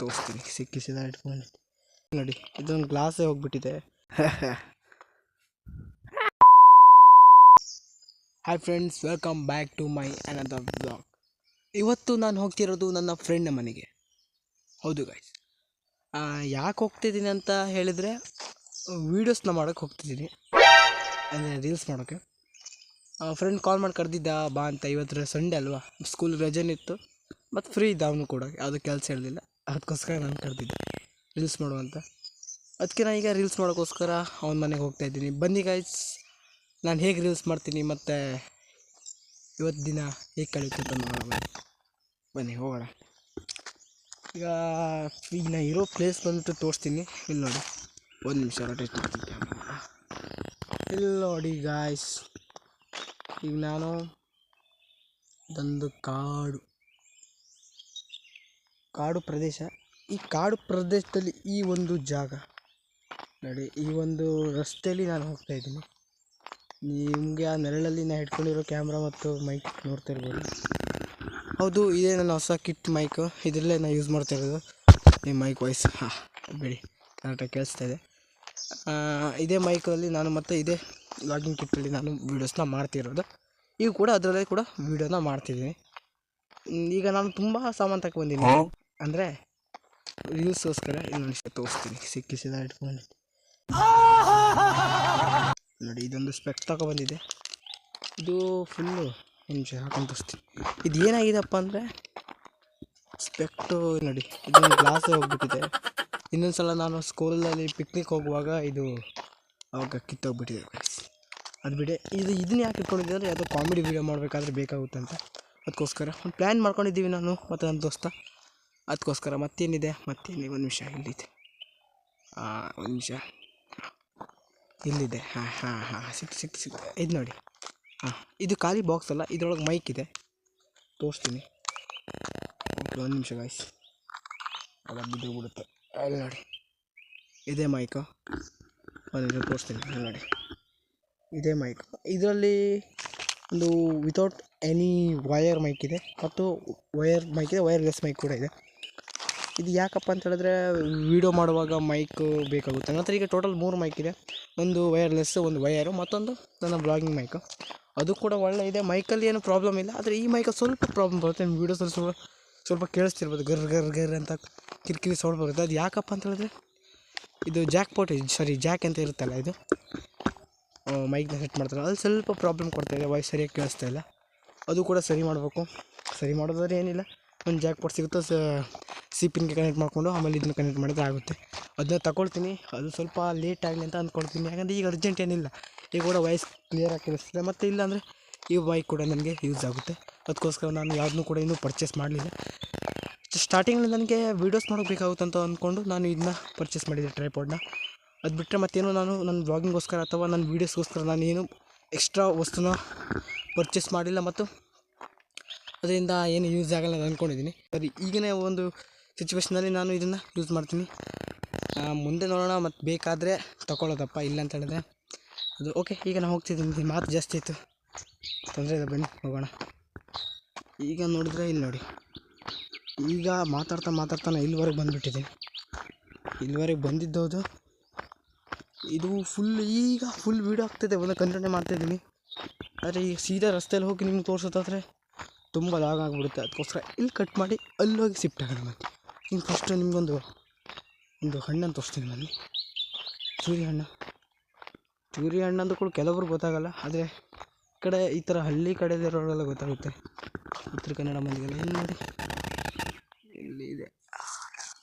ತೋರಿಸ್ತೀನಿ. ಸಿಕ್ಕಿಸಿದ ಇಟ್ಕೊಂಡು ನೋಡಿ, ಇದೊಂದು ಗ್ಲಾಸೇ ಹೋಗ್ಬಿಟ್ಟಿದೆ. Hi friends, welcome back to my another blog. ಇವತ್ತು ನಾನು ಹೋಗ್ತಿರೋದು ನನ್ನ ಫ್ರೆಂಡ್ನ ಮನೆಗೆ. ಹೌದು ಗೈಸ್, ಯಾಕೆ ಹೋಗ್ತಿದ್ದೀನಿ ಅಂತ ಹೇಳಿದರೆ, ವೀಡಿಯೋಸ್ನ ಮಾಡೋಕ್ಕೆ ಹೋಗ್ತಿದ್ದೀನಿ, ಅಂದರೆ ರೀಲ್ಸ್ ಮಾಡೋಕ್ಕೆ. ಫ್ರೆಂಡ್ ಕಾಲ್ ಮಾಡಿ ಕರೆದಿದ್ದ ಬಾ ಅಂತ. ಇವತ್ತು ಸಂಡೇ ಅಲ್ವಾ, ಸ್ಕೂಲ್ ರಜೆನಿತ್ತು ಮತ್ತು ಫ್ರೀ ಇದ್ದ ಅವನು ಕೂಡ, ಯಾವುದೂ ಕೆಲಸ ಇರಲಿಲ್ಲ. ಅದಕ್ಕೋಸ್ಕರ ನಾನು ಕರೆದಿದ್ದೆ ರೀಲ್ಸ್ ಮಾಡುವಂತ. ಅದಕ್ಕೆ ನಾನು ಈಗ ರೀಲ್ಸ್ ಮಾಡೋಕ್ಕೋಸ್ಕರ ಅವನ ಮನೆಗೆ ಹೋಗ್ತಾಯಿದ್ದೀನಿ. ಬನ್ನಿ ಗೈಸ್, ನಾನು ಹೇಗೆ ರೀಲ್ಸ್ ಮಾಡ್ತೀನಿ ಮತ್ತು ಇವತ್ತು ದಿನ ಹೇಗೆ ಕಳೀತಂತ ನೋಡೋಣ. ಬನ್ನಿ ಹೋಗೋಣ. ಈಗ ನಾ ಇರೋ ಪ್ಲೇಸ್ ಬಂದುಬಿಟ್ಟು ತೋರಿಸ್ತೀನಿ. ಇಲ್ಲಿ ನೋಡಿ, ಒಂದು ನಿಮಿಷ ರೊಟೇಟ್ ಮಾಡ್ತೀನಿ ಕ್ಯಾಮ್ರಾ. ಇಲ್ಲಿ ನೋಡಿ ಗಾಯ್ಸ್, ಈಗ ನಾನು ಇದೊಂದು ಕಾಡು ಪ್ರದೇಶ. ಈ ಕಾಡು ಪ್ರದೇಶದಲ್ಲಿ ಈ ಒಂದು ಜಾಗ ನೋಡಿ, ಈ ಒಂದು ರಸ್ತೆಯಲ್ಲಿ ನಾನು ಹೋಗ್ತಾಯಿದ್ದೀನಿ. ನಿಮಗೆ ಆ ನೆರಳಲ್ಲಿ ನಾನು ಹಿಡ್ಕೊಂಡಿರೋ ಕ್ಯಾಮ್ರಾ ಮತ್ತು ಮೈಕ್ ನೋಡ್ತಾ ಇರ್ಬೋದು. ಹೌದು, ಇದೇ ನನ್ನ ಹೊಸ ಕಿಟ್ ಮೈಕು. ಇದರಲ್ಲೇ ನಾನು ಯೂಸ್ ಮಾಡ್ತಾ ಇರೋದು. ಈ ಮೈಕ್ ವಾಯ್ಸ್ ಬಿಡಿ, ಕರೆಕ್ಟಾಗಿ ಕೇಳಿಸ್ತಾ ಇದೆ. ಇದೇ ಮೈಕಲ್ಲಿ ನಾನು ಮತ್ತು ಇದೇ ಲಾಗಿಂಗ್ ಕಿಟ್ಟಲ್ಲಿ ನಾನು ವೀಡಿಯೋಸ್ನ ಮಾಡ್ತಿರೋದು. ಈಗ ಕೂಡ ಅದರಲ್ಲೇ ಕೂಡ ವೀಡಿಯೋನ ಮಾಡ್ತಿದ್ದೀನಿ. ಈಗ ನಾನು ತುಂಬ ಸಾಮಾನು ತಗೊಂಡಿದ್ದೀನಿ, ಅಂದರೆ ರೀಲ್ಸ್ಗೋಸ್ಕರ. ಇನ್ನೊಂದು ವಿಷಯ ತೋರಿಸ್ತೀನಿ. ಸಿಕ್ಕಿಸಿದ ಇಟ್ಕೊಂಡು ನೋಡಿ, ಇದೊಂದು ಸ್ಪೆಕ್ಟ್ ತಗೊಬಂದಿದೆ. ಇದು ಫುಲ್ಲು ನಿಮಿಷ ಹಾಕೊಂಡು ತೋರಿಸ್ತೀನಿ. ಇದು ಏನಾಗಿದೆಪ್ಪ ಅಂದರೆ, ಸ್ಪೆಕ್ಟು ನೋಡಿ, ಇದೊಂದು ಗ್ಲಾಸೇ ಹೋಗ್ಬಿಟ್ಟಿದೆ. ಇನ್ನೊಂದು ಸಲ ನಾನು ಸ್ಕೂಲಲ್ಲಿ ಪಿಕ್ನಿಕ್ ಹೋಗುವಾಗ ಇದು ಅವಾಗ ಕಿತ್ತೋಗ್ಬಿಟ್ಟಿದೆ. ಅದು ಬಿಡಿ, ಇದನ್ನ ಯಾಕೆ ಇಟ್ಕೊಂಡಿದ್ದೆ ಅಂದರೆ, ಯಾವುದೋ ಕಾಮಿಡಿ ವೀಡಿಯೋ ಮಾಡಬೇಕಾದ್ರೆ ಬೇಕಾಗುತ್ತೆ ಅಂತ. ಅದಕ್ಕೋಸ್ಕರ ಒಂದು ಪ್ಲ್ಯಾನ್ ಮಾಡ್ಕೊಂಡಿದ್ದೀವಿ ನಾನು ಮತ್ತು ನನ್ನ ದೋಸ್ತ. ಅದಕ್ಕೋಸ್ಕರ ಮತ್ತೇನಿದೆ, ಒಂದು ನಿಮಿಷ ಇಲ್ಲಿದೆ, ಒಂದು ನಿಮಿಷ ಇಲ್ಲಿದೆ. ಸಿಕ್ತು. ಇದು ನೋಡಿ, ಇದು ಖಾಲಿ ಬಾಕ್ಸ್ ಅಲ್ಲ, ಇದರೊಳಗೆ ಮೈಕ್ ಇದೆ, ತೋರಿಸ್ತೀನಿ. ಓಕೆ, ಒಂದು ನಿಮಿಷ ಗಾಯ್ಸ್, ಅಲ್ಲ ಬಿಡುತ್ತೆ. ಅಲ್ಲಿ ನೋಡಿ, ಇದೇ ಮೈಕು. ಒಂದು ನಿಮಿಷ ತೋರಿಸ್ತೀನಿ. ಅಲ್ಲಿ ನೋಡಿ, ಇದೇ ಮೈಕ್. ಇದರಲ್ಲಿ ಒಂದು ವಿತೌಟ್ ಎನಿ ವಯರ್ ಮೈಕ್ ಇದೆ ಮತ್ತು ವಯರ್ ಮೈಕ್ ಇದೆ, ವಯರ್ಲೆಸ್ ಮೈಕ್ ಕೂಡ ಇದೆ. ಇದು ಯಾಕಪ್ಪ ಅಂತ ಹೇಳಿದ್ರೆ, ವೀಡಿಯೋ ಮಾಡುವಾಗ ಮೈಕ್ ಬೇಕಾಗುತ್ತೆ. ನಂತರ ಈಗ ಟೋಟಲ್ 3 ಮೈಕ್ ಇದೆ. ಒಂದು ವಯರ್ಲೆಸ್, ಒಂದು ವಯರು, ಮತ್ತೊಂದು ನನ್ನ ಬ್ಲಾಗಿಂಗ್ ಮೈಕು. ಅದು ಕೂಡ ಒಳ್ಳೆ ಇದೆ. ಮೈಕಲ್ಲಿ ಏನು ಪ್ರಾಬ್ಲಮ್ ಇಲ್ಲ, ಆದರೆ ಈ ಮೈಕಲ್ಲಿ ಸ್ವಲ್ಪ ಪ್ರಾಬ್ಲಮ್ ಬರುತ್ತೆ. ನಿಮ್ಮ ವೀಡಿಯೋಸಲ್ಲಿ ಸ್ವಲ್ಪ ಕೇಳಿಸ್ತಿರ್ಬೋದು, ಗರ್ ಅಂತ ಕಿರಿಕಿರಿ ಸೌಂಡ್ ಬರುತ್ತೆ. ಅದು ಯಾಕಪ್ಪ ಅಂತ ಹೇಳಿದ್ರೆ, ಇದು ಜಾಕ್ ಅಂತ ಇರುತ್ತಲ್ಲ, ಇದು ಮೈಕ್ನ ಸೆಟ್ ಮಾಡ್ತಾರೆ, ಅಲ್ಲಿ ಸ್ವಲ್ಪ ಪ್ರಾಬ್ಲಮ್ ಕೊಡ್ತಾಯಿದೆ. ವಾಯ್ಸ್ ಸರಿಯಾಗಿ ಕೇಳಿಸ್ತಾ ಇಲ್ಲ. ಅದು ಕೂಡ ಸರಿ ಮಾಡಬೇಕು. ಸರಿ ಮಾಡೋದಾದ್ರೆ ಏನಿಲ್ಲ, ಒಂದು ಜಾಕ್ ಪಾಟ್ ಸಿಗುತ್ತೆ, ಸಿ ಪಿನ್ಗೆ ಕನೆಕ್ಟ್ ಮಾಡಿಕೊಂಡು ಆಮೇಲೆ ಇದನ್ನು ಕನೆಕ್ಟ್ ಮಾಡಿದ್ರೆ ಆಗುತ್ತೆ. ಅದನ್ನ ತಗೊಳ್ತೀನಿ. ಅದು ಸ್ವಲ್ಪ ಲೇಟ್ ಆಗಲಿ ಅಂತ ಅಂದ್ಕೊಳ್ತೀನಿ, ಯಾಕಂದರೆ ಈಗ ಅರ್ಜೆಂಟ್ ಏನಿಲ್ಲ. ಈಗ ಕೂಡ ವಾಯ್ಸ್ ಕ್ಲಿಯರಾಗಿ ಕೇಳಿಸ್ತದೆ, ಮತ್ತು ಇಲ್ಲಾಂದರೆ ಈ ಮೈಕ್ ಕೂಡ ನನಗೆ ಯೂಸ್ ಆಗುತ್ತೆ. ಅದಕ್ಕೋಸ್ಕರ ನಾನು ಯಾವುದನ್ನೂ ಕೂಡ ಇನ್ನೂ ಪರ್ಚೇಸ್ ಮಾಡಲಿಲ್ಲ. ಸ್ಟಾರ್ಟಿಂಗಲ್ಲಿ ನನಗೆ ವೀಡಿಯೋಸ್ ಮಾಡೋಕ್ಕೆ ಬೇಕಾಗುತ್ತೆ ಅಂತ ಅಂದ್ಕೊಂಡು ನಾನು ಇದನ್ನ ಪರ್ಚೇಸ್ ಮಾಡಿದ್ದೆ, ಟ್ರೈಪಾಡ್ನ. ಅದು ಬಿಟ್ಟರೆ ಮತ್ತೇನು ನಾನು ನನ್ನ ಬ್ಲಾಗಿಂಗೋಸ್ಕರ ಅಥವಾ ನನ್ನ ವೀಡಿಯೋಸ್ಗೋಸ್ಕರ ನಾನು ಏನು ಎಕ್ಸ್ಟ್ರಾ ವಸ್ತುನ ಪರ್ಚೇಸ್ ಮಾಡಿಲ್ಲ, ಮತ್ತು ಅದರಿಂದ ಏನು ಯೂಸ್ ಆಗಲ್ಲ ಅಂತ ಅಂದ್ಕೊಂಡಿದ್ದೀನಿ. ಸರಿ, ಈಗಿನ ಒಂದು ಸಿಚುವೇಷನಲ್ಲಿ ನಾನು ಇದನ್ನು ಯೂಸ್ ಮಾಡ್ತೀನಿ. ಮುಂದೆ ನೋಡೋಣ, ಮತ್ತು ಬೇಕಾದರೆ ತಗೊಳ್ಳೋದಪ್ಪ, ಇಲ್ಲ ಅಂತ ಹೇಳಿದ್ರೆ ಅದು ಓಕೆ. ಈಗ ನಾನು ಹೋಗ್ತಿದ್ದೀನಿ, ಮಾತು ಜಾಸ್ತಿ ಆಯಿತು, ತೊಂದರೆ ಇಲ್ಲ, ಬನ್ನಿ ಹೋಗೋಣ. ಈಗ ನೋಡಿದರೆ ಇಲ್ಲಿ ನೋಡಿ, ಈಗ ಮಾತಾಡ್ತಾ ಇಲ್ಲಿವರೆಗೆ ಬಂದುಬಿಟ್ಟಿದ್ದೀನಿ. ಇಲ್ಲಿವರೆಗೆ ಬಂದಿದ್ದೋದು ಇದು ಈಗ ಫುಲ್ ವೀಡಿಯೋ ಆಗ್ತಿದೆ, ಒಂದು ಕಂಟಿನ್ಯೂ ಮಾಡ್ತಾಯಿದ್ದೀನಿ. ಆದರೆ ಈಗ ಸೀದಾ ರಸ್ತೆಯಲ್ಲಿ ಹೋಗಿ ನಿಮ್ಗೆ ತೋರಿಸೋದಾದರೆ ತುಂಬ ಲಾಗ್ ಆಗಿಬಿಡುತ್ತೆ. ಅದಕ್ಕೋಸ್ಕರ ಇಲ್ಲಿ ಕಟ್ ಮಾಡಿ ಅಲ್ಲೋಗಿ ಶಿಫ್ಟ್ ಆಗೋಣ. ಮತ್ತು ಇನ್ನು ಫಸ್ಟು ನಿಮಗೊಂದು ಹಣ್ಣನ್ನು ತೋರಿಸ್ತೀನಿ. ಬನ್ನಿ, ಚೂರಿ ಹಣ್ಣು ಅಂತ ಕೂಡ ಕೆಲವ್ರಿಗೆ ಗೊತ್ತಾಗಲ್ಲ, ಆದರೆ ಈ ಕಡೆ ಈ ಥರ ಹಳ್ಳಿ ಕಡೆದಿರೋರೆಲ್ಲ ಗೊತ್ತಾಗುತ್ತೆ, ಉತ್ತರ ಕನ್ನಡ ಮಂದಿಗೆಲ್ಲ. ಇಲ್ಲಿ ನೋಡಿ, ಇಲ್ಲಿ ಇದೆ,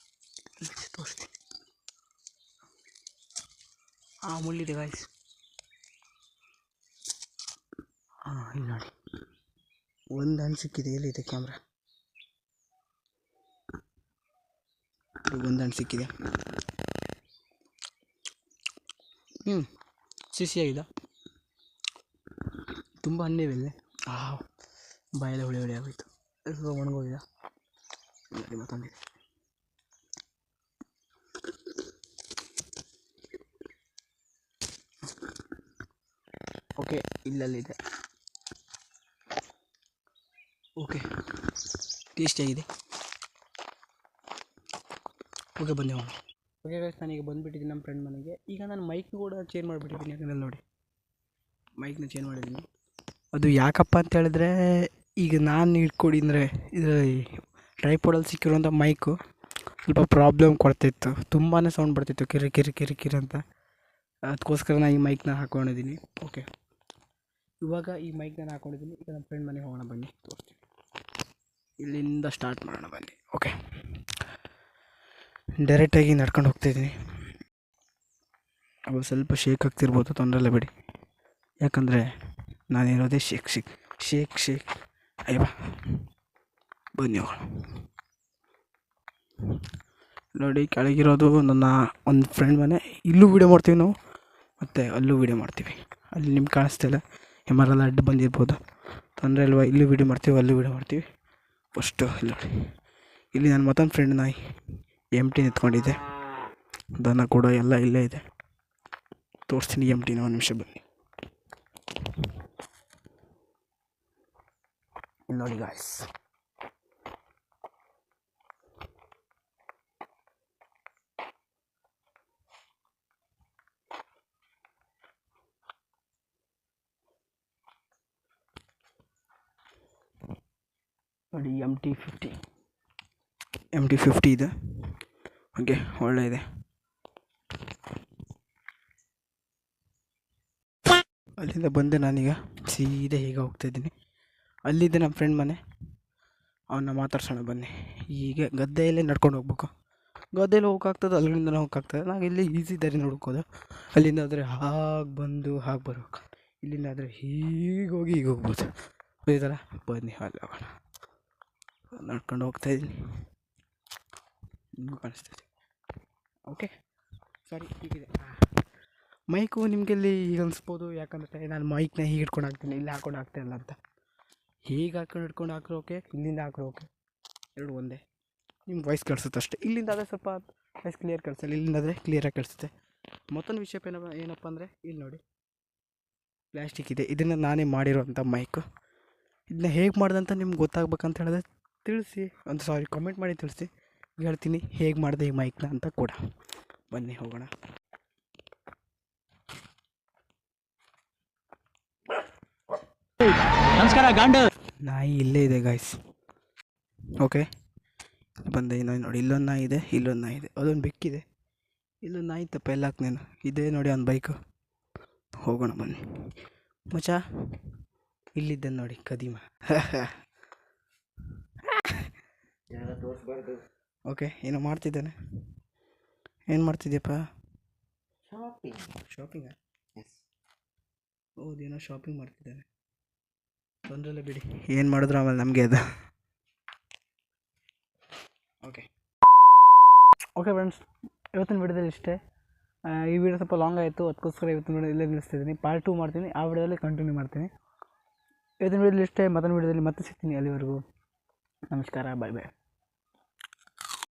ತೋರಿಸ್ತೀನಿ. ಮುಳ್ಳಿದೆ ಗಾಯ್ಸ್. ಇಲ್ಲಿ ನೋಡಿ, ಒಂದು ಹಣ್ಣು ಸಿಕ್ಕಿದೆ. ಎಲ್ಲಿದೆ ಕ್ಯಾಮ್ರಾ? ಒಂದು ಹಣ್ಣು ಸಿಕ್ಕಿದೆ. ಸಿಹಿಯಾಗಿದೆ, ತುಂಬ ಹಣ್ಣಿವೆ ಇಲ್ಲಿ. ಬಾಯೆಲ್ಲ ಹುಳಿ ಆಗೋಯ್ತು, ಒಣಗೋಗಿದೆ. ನೋಡಿ, ಮತ್ತೊಂದಿದೆ. ಓಕೆ, ಇಲ್ಲಲ್ಲಿದೆ. ಓಕೆ, ಟೇಸ್ಟಿಯಾಗಿದೆ. ಓಕೆ ಬನ್ನಿ ಹೋಗೋಣ. ಓಕೆ ಗೈಸ್, ನಾನೀಗ ಬಂದುಬಿಟ್ಟಿದ್ದೀನಿ ನಮ್ಮ ಫ್ರೆಂಡ್ ಮನೆಗೆ. ಈಗ ನಾನು ಮೈಕ್ನ ಕೂಡ ಚೇಂಜ್ ಮಾಡಿಬಿಟ್ಟಿದ್ದೀನಿ. ಯಾಕಂದರೆ ನೋಡಿ, ಮೈಕ್ನ ಚೇಂಜ್ ಮಾಡಿದ್ದೀನಿ. ಅದು ಯಾಕಪ್ಪ ಅಂತ ಹೇಳಿದ್ರೆ, ಈಗ ನಾನು ಇಟ್ಕೊಂಡಿದ್ರೆ ಇದು ಟ್ರೈಪೋಡಲ್ಲಿ ಸಿಕ್ಕಿರುವಂಥ ಮೈಕು ಸ್ವಲ್ಪ ಪ್ರಾಬ್ಲಮ್ ಕೊಡ್ತಿತ್ತು. ತುಂಬಾ ಸೌಂಡ್ ಬರ್ತಿತ್ತು, ಕಿರಿ ಕಿರಿ ಕಿರಿ ಕಿರಿ ಅಂತ. ಅದಕ್ಕೋಸ್ಕರ ನಾನು ಈ ಮೈಕ್ನ ಹಾಕ್ಕೊಂಡಿದ್ದೀನಿ. ಓಕೆ, ಇವಾಗ ಈ ಮೈಕ್ನ ನಾನು ಹಾಕ್ಕೊಂಡಿದ್ದೀನಿ. ಈಗ ನಮ್ಮ ಫ್ರೆಂಡ್ ಮನೆಗೆ ಹೋಗೋಣ ಬನ್ನಿ, ತೋರಿಸ್ತೀನಿ. ಇಲ್ಲಿಂದ ಸ್ಟಾರ್ಟ್ ಮಾಡೋಣ ಬನ್ನಿ. ಓಕೆ, ಡೈರೆಕ್ಟಾಗಿ ನಡ್ಕೊಂಡು ಹೋಗ್ತಾಯಿದ್ದೀನಿ. ಅವು ಸ್ವಲ್ಪ ಶೇಕ್ ಆಗ್ತಿರ್ಬೋದು, ತೊಂದರೆ ಇಲ್ಲ ಬಿಡಿ. ಯಾಕಂದರೆ ನಾನಿರೋದೇ ಶೇಕ್ ಅಯ್ಯವ. ಬನ್ನಿ ಹೋಗೋಣ. ನೋಡಿ, ಕೆಳಗಿರೋದು ನನ್ನ ಒಂದು ಫ್ರೆಂಡ್ ಮನೆ. ಇಲ್ಲೂ ವೀಡಿಯೋ ಮಾಡ್ತೀವಿ ನಾವು, ಮತ್ತು ಅಲ್ಲೂ ವೀಡಿಯೋ ಮಾಡ್ತೀವಿ. ಅಲ್ಲಿ ನಿಮ್ಗೆ ಕಾಣಿಸ್ತಿಲ್ಲ, ಎಮರೆಲ್ಲ ಅಡ್ಡ ಬಂದಿರ್ಬೋದು, ತೊಂದರೆ ಇಲ್ವಾ. ಇಲ್ಲೂ ವೀಡಿಯೋ ಮಾಡ್ತೀವಿ, ಅಲ್ಲೂ ವೀಡಿಯೋ ಮಾಡ್ತೀವಿ. ಫಸ್ಟು ಇಲ್ಲಿ ನೋಡಿ, ಇಲ್ಲಿ ನನ್ನ ಮತ್ತೊಂದು ಫ್ರೆಂಡ್ ನಾಯಿ ಎಂಟಿ ನಿಂತ್ಕೊಂಡಿದ್ದೆ. ದನ ಕೂಡ ಎಲ್ಲ ಇಲ್ಲೇ ಇದೆ, ತೋರಿಸ್ತೀನಿ ಎಂಟಿನ. ಒಂದು ನಿಮಿಷ ಬನ್ನಿ. ನೋಡಿ ಗಾಯ್ಸ್, ನೋಡಿ MT50 ಇದೆ. ಓಕೆ, ಒಳ್ಳೆ ಇದೆ. ಅಲ್ಲಿಂದ ಬಂದೆ ನಾನೀಗ ಸೀದಾ ಹೀಗೆ ಹೋಗ್ತಾಯಿದ್ದೀನಿ. ಅಲ್ಲಿದ್ದೆ ನಮ್ಮ ಫ್ರೆಂಡ್ ಮನೆ, ಅವನ್ನ ಮಾತಾಡ್ಸೋಣ ಬನ್ನಿ. ಹೀಗೆ ಗದ್ದೆಯಲ್ಲೇ ನಡ್ಕೊಂಡು ಹೋಗ್ಬೇಕು. ಗದ್ದೆಯಲ್ಲಿ ಹೋಗೋಕ್ಕಾಗ್ತದೆ, ಅಲ್ಲಿಂದ ಹೋಗೋಕ್ಕಾಗ್ತದೆ. ನಾವು ಇಲ್ಲಿ ಈಸಿ ದಾರಿ ನೋಡ್ಕೋದು. ಅಲ್ಲಿಂದ ಆದರೆ ಹಾಗೆ ಬಂದು ಹಾಗೆ ಬರ್ಬೇಕು, ಇಲ್ಲಿಂದ ಆದರೆ ಹೀಗೆ ಹೋಗಿ ಹೀಗೆ ಹೋಗ್ಬೋದು. ಇದಲ್ಲ, ಬನ್ನಿ ಅಲ್ಲಿ ಹೋಗೋಣ. ನಡ್ಕೊಂಡು ಹೋಗ್ತಾಯಿದ್ದೀನಿ, ನಿಮ್ಗೆ ಕಾಣಿಸ್ತಾಯಿದೆ. ಓಕೆ, ಸಾರಿ, ಹೀಗಿದೆ ಮೈಕು. ನಿಮಗೆಲ್ಲಿ ಈಗ ಅನಿಸ್ಬೋದು, ಯಾಕಂದರೆ ನಾನು ಮೈಕ್ನ ಹೀಗೆ ಹಿಡ್ಕೊಂಡು ಹಾಕ್ತೀನಿ, ಇಲ್ಲಿ ಹಾಕ್ಕೊಂಡು ಹಾಕ್ತಾಯಿಲ್ಲ ಅಂತ. ಹೀಗೆ ಹಾಕ್ಕೊಂಡು ಹಿಡ್ಕೊಂಡು ಹಾಕ್ರೆ ಓಕೆ, ಇಲ್ಲಿಂದ ಹಾಕ್ರೆ ಓಕೆ, ಎರಡು ಒಂದೇ. ನಿಮ್ಗೆ ವಾಯ್ಸ್ ಕೇಳಿಸುತ್ತೆ ಅಷ್ಟೇ. ಇಲ್ಲಿಂದ ಆದರೆ ಸ್ವಲ್ಪ ವಾಯ್ಸ್ ಕ್ಲಿಯರ್ ಕೇಳಿಸಲ್ಲ, ಇಲ್ಲಿಂದ ಆದರೆ ಕ್ಲಿಯರಾಗಿ ಕೇಳಿಸುತ್ತೆ. ಮತ್ತೊಂದು ವಿಷಯ ಏನಪ್ಪ ಅಂದರೆ, ಇಲ್ಲಿ ನೋಡಿ ಪ್ಲ್ಯಾಸ್ಟಿಕ್ ಇದೆ. ಇದನ್ನು ನಾನೇ ಮಾಡಿರೋಂಥ ಮೈಕು. ಇದನ್ನ ಹೇಗೆ ಮಾಡಿದೆ ಅಂತ ನಿಮ್ಗೆ ಗೊತ್ತಾಗ್ಬೇಕಂತ ಹೇಳಿದ್ರೆ ತಿಳಿಸಿ, ಕಾಮೆಂಟ್ ಮಾಡಿ ತಿಳಿಸಿ. ಹೇಳ್ತೀನಿ ಹೇಗೆ ಮಾಡಿದೆ ಈ ಮೈಕ್ನ ಅಂತ ಕೂಡ. ಬನ್ನಿ ಹೋಗೋಣ. ನಮಸ್ಕಾರ ಗಾಂಡು. ನಾಯಿ ಇಲ್ಲೇ ಇದೆ ಗಾಯ್ಸ್. ಓಕೆ, ಬಂದೆ. ನಾಯಿ ನೋಡಿ, ಇಲ್ಲೊಂದು ನಾಯಿ ಇದೆ, ಇಲ್ಲೊಂದು ನಾಯಿ ಇದೆ, ಅದೊಂದು ಬೆಕ್ಕಿದೆ, ಇಲ್ಲೊಂದು ನಾಯಿ ತಪ್ಪ ಎಲ್ಲ ಹಾಕ್ನೇನು ಇದೇ ನೋಡಿ ಒಂದು ಬೈಕು. ಹೋಗೋಣ ಬನ್ನಿ ಮಚ್ಚ. ಇಲ್ಲಿದ್ದೆ ನೋಡಿ ಕದೀಮ. ಓಕೆ, ಏನೋ ಮಾಡ್ತಿದ್ದಾನೆ. ಏನು ಮಾಡ್ತಿದ್ಯಪ್ಪ? ಶಾಪಿಂಗಾ? ಹೌದೇನೋ ಶಾಪಿಂಗ್ ಮಾಡ್ತಿದ್ದಾನೆ. ತೊಂದರೆ ಬಿಡಿ, ಏನು ಮಾಡಿದ್ರು ಆಮೇಲೆ ನಮಗೆ ಅದು. ಓಕೆ ಫ್ರೆಂಡ್ಸ್, ಇವತ್ತಿನ ವಿಡಿಯೋದಲ್ಲಿ ಇಷ್ಟೇ. ಈ ವಿಡಿಯೋ ಸ್ವಲ್ಪ ಲಾಂಗ್ ಆಯಿತು, ಅದಕ್ಕೋಸ್ಕರ ಇವತ್ತಿನ ವಿಡಿಯೋ ಇಲ್ಲೇ ನಿಲ್ಲಿಸ್ತಿದ್ದೀನಿ. ಪಾರ್ಟ್ 2 ಮಾಡ್ತೀನಿ, ಆ ವಿಡಿಯೋದಲ್ಲಿ ಕಂಟಿನ್ಯೂ ಮಾಡ್ತೀನಿ. ಇವತ್ತಿನ ವಿಡಿಯೋದಲ್ಲಿ ಇಷ್ಟೇ. ಮತ್ತೊಂದು ವಿಡಿಯೋದಲ್ಲಿ ಮತ್ತೆ ಸಿಗ್ತೀನಿ. ಅಲ್ಲಿವರೆಗೂ ನಮಸ್ಕಾರ, ಬಾಯ್ ಬಾಯ್.